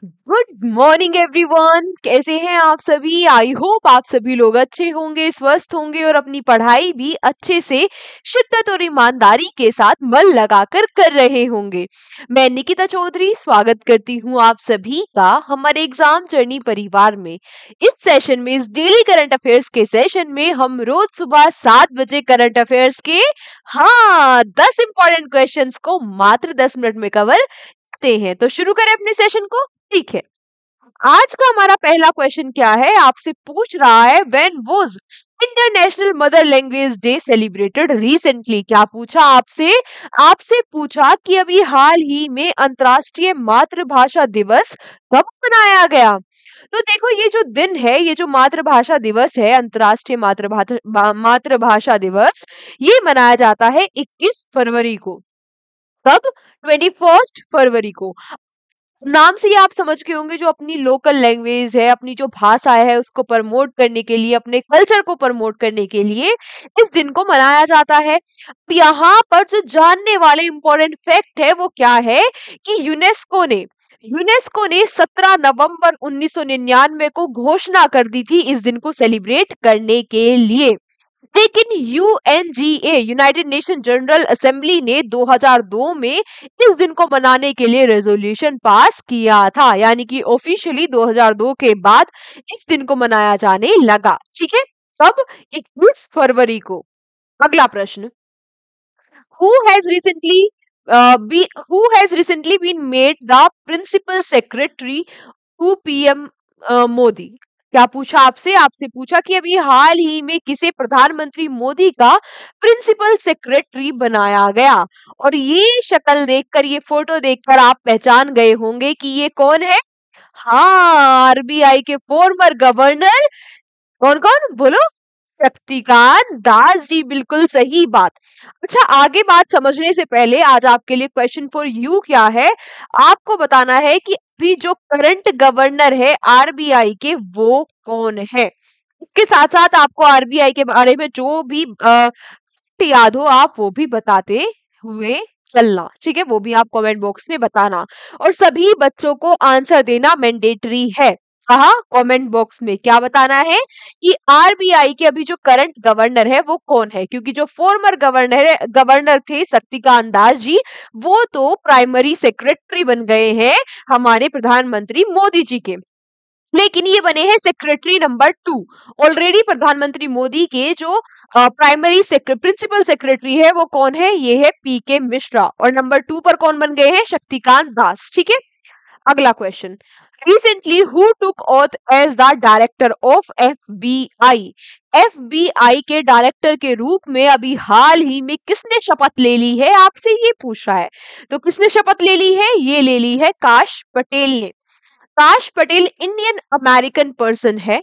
Good morning everyone. कैसे हैं आप सभी? आई होप आप सभी लोग अच्छे होंगे, स्वस्थ होंगे और अपनी पढ़ाई भी अच्छे से शिद्दत और ईमानदारी के साथ मन लगाकर कर रहे होंगे। मैं निकिता चौधरी स्वागत करती हूं आप सभी का हमारे एग्जाम जर्नी परिवार में। इस सेशन में, इस डेली करंट अफेयर्स के सेशन में हम रोज सुबह 7 बजे करंट अफेयर्स के 10 इंपॉर्टेंट क्वेश्चंस को मात्र 10 मिनट में कवर करते हैं। तो शुरू करें अपने सेशन को। ठीक है, आज का हमारा पहला क्वेश्चन क्या है? आपसे पूछ रहा है when was international mother language day celebrated recently. क्या पूछा आपसे? आपसे पूछा कि अभी हाल ही में अंतर्राष्ट्रीय मातृभाषा दिवस कब मनाया गया। तो देखो, ये जो दिन है, ये जो मातृभाषा दिवस है, अंतर्राष्ट्रीय मातृभाषा दिवस, ये मनाया जाता है 21 फरवरी को। कब? 21 फरवरी को। नाम से ही आप समझ गए होंगे, जो अपनी लोकल लैंग्वेज है, अपनी जो भाषा है, उसको प्रमोट करने के लिए, अपने कल्चर को प्रमोट करने के लिए इस दिन को मनाया जाता है। अब यहाँ पर जो जानने वाले इंपॉर्टेंट फैक्ट है वो क्या है कि यूनेस्को ने 17 नवंबर 1999 को घोषणा कर दी थी इस दिन को सेलिब्रेट करने के लिए। लेकिन UNGA, United nation general assembly ने 2002 में इस दिन को मनाने के लिए रेजोल्यूशन पास किया था, यानी कि ऑफिशियली 2002 के बाद इस दिन को मनाया जाने लगा। ठीक है, कब? 21 फरवरी को। अगला प्रश्न, who has recently who has recently been made the principal secretary to PM Modi. क्या पूछा आपसे? आपसे पूछा कि अभी हाल ही में किसे प्रधानमंत्री मोदी का प्रिंसिपल सेक्रेटरी बनाया गया। और ये शक्ल देखकर, ये फोटो देखकर आप पहचान गए होंगे कि ये कौन है। हाँ, आरबीआई के फॉर्मर गवर्नर। कौन कौन बोलो? शक्तिकांत दास जी, बिल्कुल सही बात। अच्छा, आगे बात समझने से पहले आज आपके लिए क्वेश्चन फॉर यू क्या है, आपको बताना है कि अभी जो करंट गवर्नर है आरबीआई के, वो कौन है। इसके साथ साथ आपको आरबीआई के बारे में जो भी याद हो आप वो भी बताते हुए चलना। ठीक है, वो भी आप कमेंट बॉक्स में बताना और सभी बच्चों को आंसर देना मैंडेटरी है। कहा? कमेंट बॉक्स में क्या बताना है कि आरबीआई के अभी जो करंट गवर्नर है वो कौन है, क्योंकि जो फॉर्मर गवर्नर थे शक्तिकांत दास जी, वो तो प्राइमरी सेक्रेटरी बन गए हैं हमारे प्रधानमंत्री मोदी जी के, लेकिन ये बने हैं सेक्रेटरी नंबर 2। ऑलरेडी प्रधानमंत्री मोदी के जो प्रिंसिपल सेक्रेटरी है वो कौन है? ये है पीके मिश्रा। और नंबर 2 पर कौन बन गए हैं? शक्तिकांत दास। ठीक है, अगला question, recently who took oath as the director of FBI. FBI के डायरेक्टर के रूप में अभी हाल ही में किसने शपथ ले ली है, आपसे ये पूछ रहा है। तो किसने शपथ ले ली है? ये ले ली है काश पटेल ने। काश पटेल इंडियन अमेरिकन पर्सन है।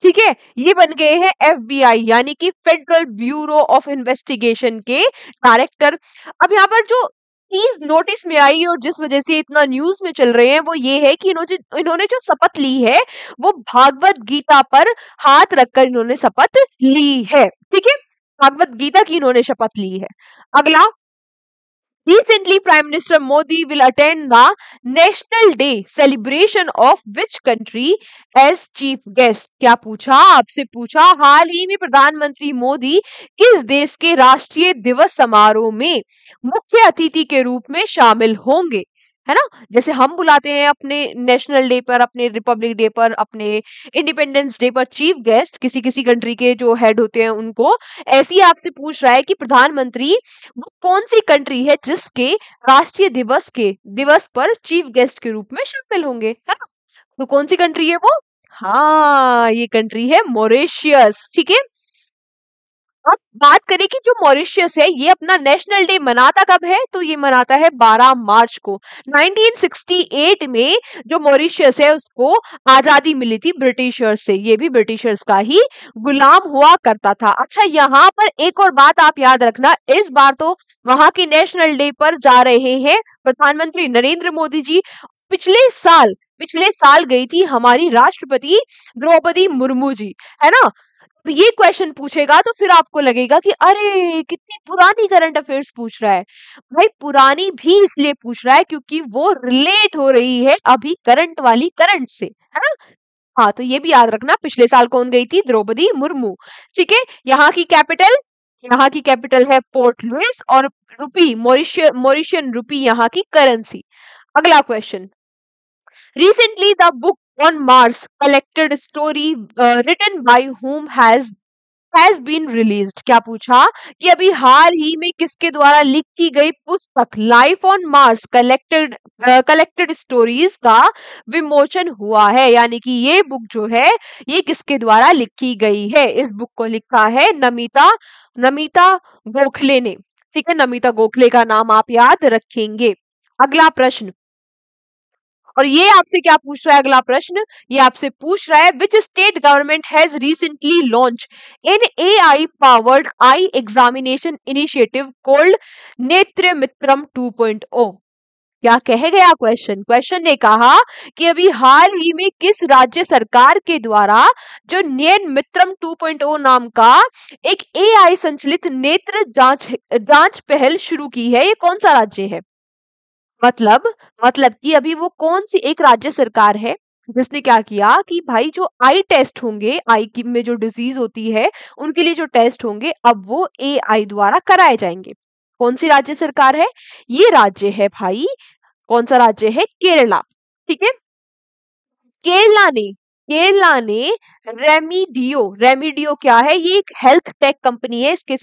ठीक है, ये बन गए हैं एफबीआई यानी कि फेडरल ब्यूरो ऑफ इन्वेस्टिगेशन के डायरेक्टर। अब यहाँ पर जो चीज नोटिस में आई और जिस वजह से इतना न्यूज में चल रहे हैं वो ये है कि इन्होंने जो शपथ ली है वो भागवत गीता पर हाथ रखकर इन्होंने शपथ ली है। ठीक है, भागवत गीता की इन्होंने शपथ ली है। अगला, recently Prime Minister Modi will attend the National Day celebration of which country as chief guest। क्या पूछा? आपसे पूछा हाल ही में प्रधानमंत्री मोदी किस देश के राष्ट्रीय दिवस समारोह में मुख्य अतिथि के रूप में शामिल होंगे, है ना। जैसे हम बुलाते हैं अपने नेशनल डे पर, अपने रिपब्लिक डे पर, अपने इंडिपेंडेंस डे पर चीफ गेस्ट, किसी किसी कंट्री के जो हेड होते हैं उनको, ऐसे ही आपसे पूछ रहा है कि प्रधानमंत्री वो कौन सी कंट्री है जिसके राष्ट्रीय दिवस पर चीफ गेस्ट के रूप में शामिल होंगे, है ना। तो कौन सी कंट्री है वो? हाँ, ये कंट्री है मॉरिशियस। ठीक है, अब बात करें कि जो मॉरिशियस है ये अपना नेशनल डे मनाता कब है, तो ये मनाता है 12 मार्च को। 1968 में जो मॉरिशियस है उसको आजादी मिली थी ब्रिटिशर्स से, ये भी ब्रिटिशर्स का ही गुलाम हुआ करता था। अच्छा, यहाँ पर एक और बात आप याद रखना, इस बार तो वहां के नेशनल डे पर जा रहे हैं प्रधानमंत्री नरेंद्र मोदी जी। पिछले साल गई थी हमारी राष्ट्रपति द्रौपदी मुर्मू जी, है ना। ये क्वेश्चन पूछेगा तो फिर आपको लगेगा कि अरे कितनी पुरानी करंट अफेयर्स पूछ रहा है। भाई पुरानी भी इसलिए पूछ रहा है क्योंकि वो रिलेट हो रही है अभी करंट वाली करंट से, है ना। हाँ तो ये भी याद रखना, पिछले साल कौन गई थी? द्रौपदी मुर्मू। ठीक है, यहाँ की कैपिटल है पोर्ट लुइस, और रुपी मॉरिशियन रुपी यहाँ की करेंसी। अगला question, recently the book on Mars collected story written by whom has been released। क्या पूछा कि अभी हाल ही में किसके द्वारा लिखी गई पुस्तक life on Mars collected stories का विमोचन हुआ है, यानी कि ये बुक जो है ये किसके द्वारा लिखी गई है? इस बुक को लिखा है नमिता नमिता गोखले ने। ठीक है, नमिता गोखले का नाम आप याद रखेंगे। अगला प्रश्न, और ये आपसे क्या पूछ रहा है? अगला प्रश्न ये आपसे पूछ रहा है, which state government has recently launch N AI powered eye examination initiative called नेत्र मित्रम 2.0। क्या कह गया क्वेश्चन? क्वेश्चन ने कहा कि अभी हाल ही में किस राज्य सरकार के द्वारा जो नयन मित्रम 2.0 नाम का एक AI संचालित नेत्र जांच पहल शुरू की है, ये कौन सा राज्य है? मतलब मतलब कि अभी वो कौन सी एक राज्य सरकार है जिसने क्या किया कि भाई जो आई टेस्ट होंगे, आई की में जो डिजीज होती है उनके लिए जो टेस्ट होंगे अब वो AI द्वारा कराए जाएंगे। कौन सी राज्य सरकार है? ये राज्य है भाई, कौन सा राज्य है? केरला। ठीक है, केरला ने रेमिडियो क्या है? ये एक हेल्थ टेक कंपनी है, इसके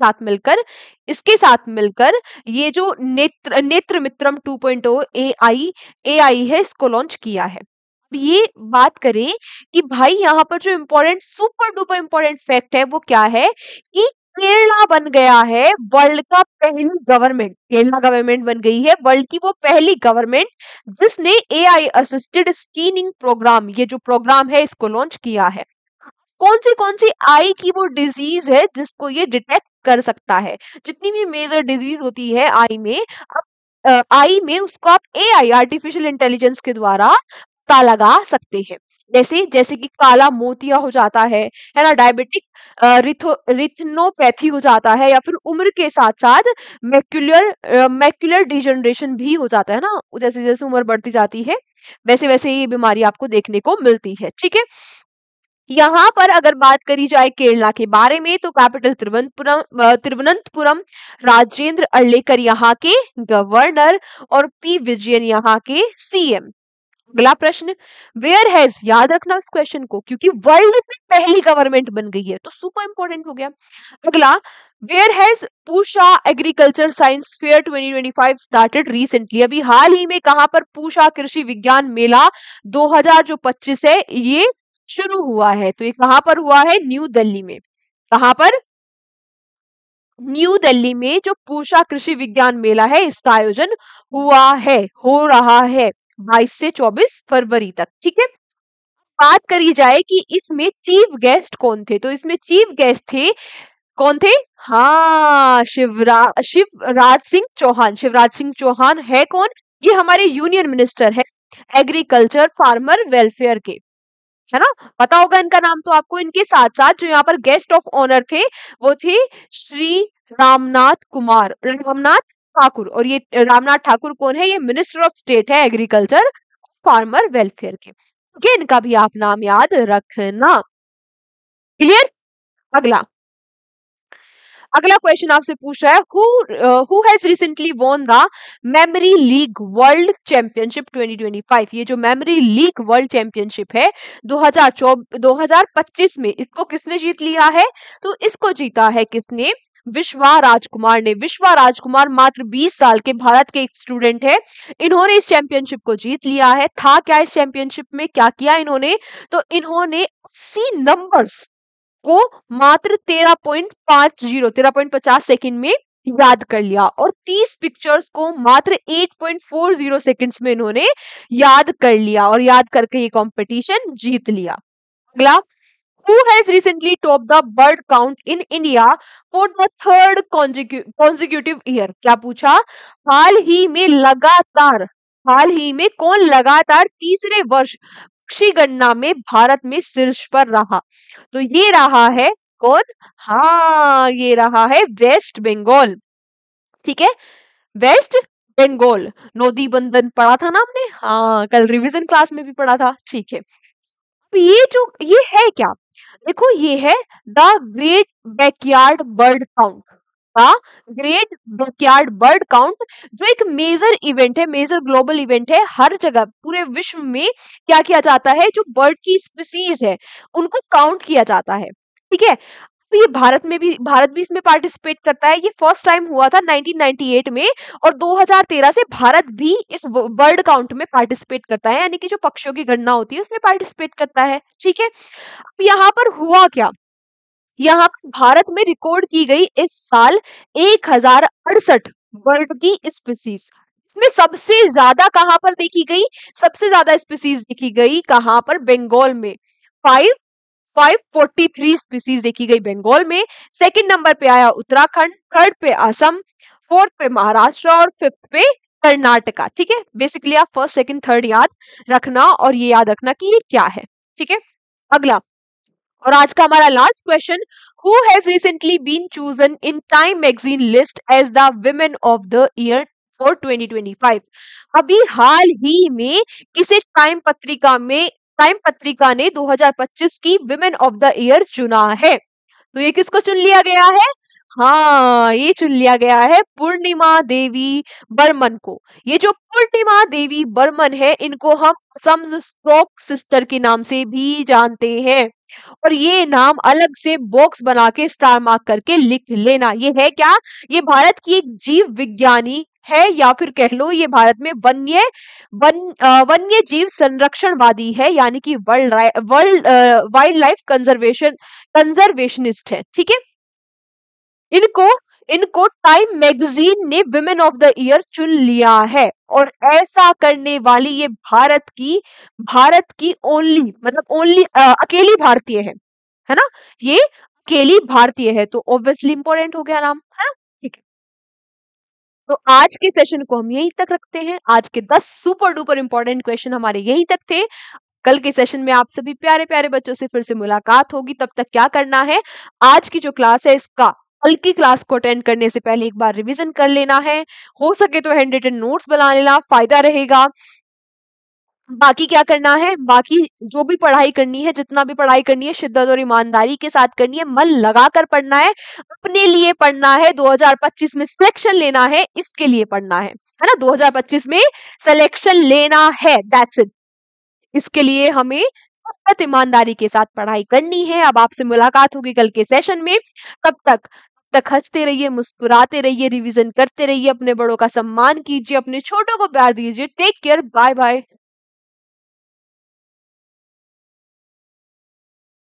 साथ मिलकर ये जो नेत्र मित्रम 2.0 AI है इसको लॉन्च किया है। अब ये बात करें कि भाई यहाँ पर जो important super duper important fact है वो क्या है कि केरला बन गया है वर्ल्ड का पहली गवर्नमेंट, केरला गवर्नमेंट बन गई है वर्ल्ड की वो पहली गवर्नमेंट जिसने AI असिस्टेड स्क्रीनिंग प्रोग्राम, ये जो प्रोग्राम है इसको लॉन्च किया है। कौन सी आई की वो डिजीज है जिसको ये डिटेक्ट कर सकता है? जितनी भी मेजर डिजीज होती है आई में, आई में उसको आप AI आर्टिफिशियल इंटेलिजेंस के द्वारा पता लगा सकते हैं। जैसे जैसे कि काला मोतिया हो जाता है ना, डायबिटिक रिथनोपैथी हो जाता है, या फिर उम्र के साथ साथ मैक्युलर डिजनरेशन भी हो जाता है ना, जैसे जैसे उम्र बढ़ती जाती है वैसे वैसे ये बीमारी आपको देखने को मिलती है। ठीक है, यहाँ पर अगर बात करी जाए केरला के बारे में तो कैपिटल तिरुवनंतपुरम, राजेंद्र अर्लेकर यहाँ के गवर्नर और P विजयन यहाँ के CM। अगला प्रश्न, वेयर हैज, याद रखना उस क्वेश्चन को क्योंकि वर्ल्ड में पहली गवर्नमेंट बन गई है तो सुपर इंपॉर्टेंट हो गया। अगला, where has Pusa agriculture science fair 2025 started recently. अभी हाल ही में कहां पर पूषा कृषि विज्ञान मेला 2025 है ये शुरू हुआ है, तो ये कहां पर हुआ है? न्यू दिल्ली में। कहां पर? न्यू दिल्ली में जो पूषा कृषि विज्ञान मेला है इसका आयोजन हो रहा है 22 से 24 फरवरी तक। ठीक है, बात करी जाए कि इसमें चीफ गेस्ट कौन थे, तो इसमें चीफ गेस्ट थे, कौन थे? हाँ, शिवराज सिंह चौहान है कौन? ये हमारे यूनियन मिनिस्टर है एग्रीकल्चर फार्मर वेलफेयर के, है ना, पता होगा इनका नाम तो आपको। इनके साथ साथ जो यहाँ पर गेस्ट ऑफ ऑनर थे वो थे श्री रामनाथ ठाकुर, और ये रामनाथ ठाकुर कौन है? ये मिनिस्टर ऑफ स्टेट है एग्रीकल्चर फार्मर वेलफेयर के। ठीक है, इनका भी आप नाम याद रखना। क्लियर? अगला अगला क्वेश्चन आपसे पूछ रहा है, who has recently won the memory league world championship 2025। ये जो मेमोरी लीग वर्ल्ड चैंपियनशिप है 2025 में इसको किसने जीत लिया है? तो इसको जीता है किसने? विश्वा राजकुमार ने। विश्वा राजकुमार मात्र 20 साल के भारत के एक स्टूडेंट है, इन्होंने इस चैंपियनशिप को जीत लिया है। था क्या इस चैंपियनशिप में, क्या किया इन्होंने? तो इन्होंने 80 नंबर्स को मात्र 13.50 सेकंड में याद कर लिया, और 30 पिक्चर्स को मात्र 8.40 सेकंड्स में इन्होंने याद कर लिया, और याद करके ये कंपटीशन जीत लिया। अगला, Who has recently topped the bird count in India for the third consecutive year? क्या पूछा? हाल ही में कौन लगातार तीसरे वर्ष पक्षी गणना में भारत में शीर्ष पर रहा? तो ये रहा है कौन? हाँ, ये रहा है वेस्ट बंगाल। ठीक है, वेस्ट बंगाल। नोदी बंधन पढ़ा था ना हमने, हाँ कल रिवीजन क्लास में भी पढ़ा था। ठीक है, अब ये जो ये है क्या, देखो ये है the great backyard bird count. का ग्रेट बैकयार्ड बर्ड काउंट, जो एक मेजर इवेंट है, मेजर ग्लोबल इवेंट है, हर जगह पूरे विश्व में क्या किया जाता है, जो बर्ड की स्पीसीज है उनको काउंट किया जाता है। ठीक है, तो ये भारत भी इसमें पार्टिसिपेट करता है। ये फर्स्ट टाइम हुआ था 1998 में, और 2013 से भारत भी इस बर्ड काउंट में पार्टिसिपेट करता है, यानी कि जो पक्षियों की गणना होती है उसमें पार्टिसिपेट करता है। ठीक है, अब यहाँ पर हुआ क्या, यहाँ पर भारत में रिकॉर्ड की गई इस साल 1068 बर्ड की स्पीसीज। इसमें सबसे ज्यादा कहां पर देखी गई, सबसे ज्यादा स्पीसीज देखी गई कहां पर, बंगाल में। 543 स्पीसीज देखी गई बंगाल में। सेकंड नंबर पे आया उत्तराखंड, थर्ड पे असम, फोर्थ पे महाराष्ट्र और फिफ्थ पे कर्नाटका। ठीक है, बेसिकली आप फर्स्ट सेकंड थर्ड याद रखना, और ये याद रखना कि ये क्या है। ठीक है, अगला और आज का हमारा last question, who has recently been chosen in Time magazine list as the women of the year for 2025। अभी हाल ही में किसे टाइम पत्रिका ने 2025 की विमेन ऑफ द ईयर चुना है, तो ये किसको चुन लिया गया है, हाँ ये चुन लिया गया है पूर्णिमा देवी बर्मन को। ये जो पूर्णिमा देवी बर्मन है, इनको हम असम स्ट्रोक सिस्टर के नाम से भी जानते हैं, और ये नाम अलग से बॉक्स बना के स्टार मार्क करके लिख लेना। ये है क्या, ये भारत की एक जीव विज्ञानी है, या फिर कह लो ये भारत में वन्य जीव संरक्षणवादी है, यानी कि वर्ल्ड वाइल्ड लाइफ कंजर्वेशनिस्ट है। ठीक है, इनको इनको टाइम मैगजीन ने विमेन ऑफ द ईयर चुन लिया है, और ऐसा करने वाली ये भारत की ओनली, मतलब ओनली अकेली भारतीय है ना, ये अकेली भारतीय है, तो ऑब्वियसली इंपॉर्टेंट हो गया नाम, है ना। ठीक है, तो आज के सेशन को हम यहीं तक रखते हैं। आज के 10 सुपर डुपर इंपॉर्टेंट क्वेश्चन हमारे यहीं तक थे। कल के सेशन में आप सभी प्यारे प्यारे बच्चों से फिर से मुलाकात होगी। तब तक क्या करना है, आज की जो क्लास है इसका कल की क्लास को अटेंड करने से पहले एक बार रिवीजन कर लेना है, हो सके तो हैंड रिटन नोट्स बना लेना, फायदा रहेगा। बाकी क्या करना है, बाकी जो भी पढ़ाई करनी है, जितना भी पढ़ाई करनी है, शिद्दत और ईमानदारी के साथ करनी है, मन लगाकर पढ़ना है, अपने लिए पढ़ना है, 2025 में सिलेक्शन लेना है, इसके लिए पढ़ना है ना, 2025 में सिलेक्शन लेना है, दैट्स इट। इसके लिए हमें सख्त ईमानदारी के साथ पढ़ाई करनी है। अब आपसे मुलाकात होगी कल के सेशन में, तब तक हंसते रहिए, मुस्कुराते रहिए, रिवीजन करते रहिए, अपने बड़ों का सम्मान कीजिए, अपने छोटों को प्यार दीजिए। Take care, bye bye.